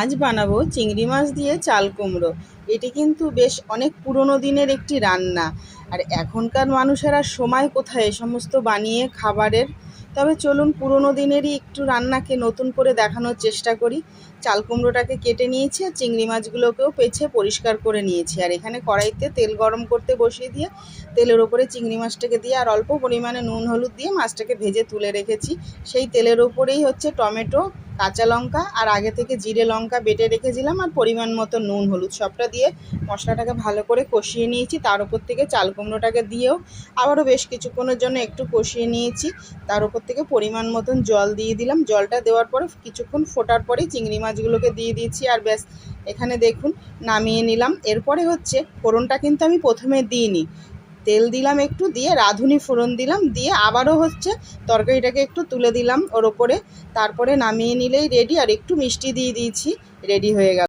আজ বানাবো চিংড়ি মাছ দিয়ে চাল কুমড়ো। এটি কিন্তু বেশ অনেক পুরনো দিনের একটি রান্না। আর এখনকার মানুষের আর সময় কোথায় এ সমস্ত বানিয়ে খাবারের। তবে চলুন পুরনো দিনেরই একটু রান্নাকে নতুন করে দেখানোর চেষ্টা করি। চাল কুমড়োটাকে কেটে নিয়েছি আর চিংড়ি মাছগুলোকেও বেছে পরিষ্কার করে নিয়েছি। আর এখানে কড়াইতে তেল গরম করতে বসিয়ে দিয়ে তেলের ওপরে চিংড়ি মাছটাকে দিয়ে আর অল্প পরিমাণে নুন হলুদ দিয়ে মাছটাকে ভেজে তুলে রেখেছি। সেই তেলের ওপরেই হচ্ছে টমেটো, কাঁচা লঙ্কা আর আগে থেকে জিরে লঙ্কা বেটে রেখেছিলাম আর পরিমাণ মতো নুন হলুদ সবটা দিয়ে মশলাটাকে ভালো করে কষিয়ে নিয়েছি। তার উপর থেকে চাল কুমড়োটাকে দিয়েও আবারও বেশ কিছুক্ষণের জন্য একটু কষিয়ে নিয়েছি। তার উপর থেকে পরিমাণ মতন জল দিয়ে দিলাম। জলটা দেওয়ার পরে কিছুক্ষণ ফোটার পরেই চিংড়ি মাছগুলোকে দিয়ে দিয়েছি। আর ব্যাস, এখানে দেখুন নামিয়ে নিলাম। এরপরে হচ্ছে ফোড়নটা কিন্তু আমি প্রথমে দিইনি, তেল দিলাম একটু, দিয়ে রাঁধুনি ফোড়ন দিলাম, দিয়ে আবারও হচ্ছে তরকারিটাকে একটু তুলে দিলাম ওর ওপরে। তারপরে নামিয়ে নিলেই রেডি। আর একটু মিষ্টি দিয়ে দিয়েছি, রেডি হয়ে গেল।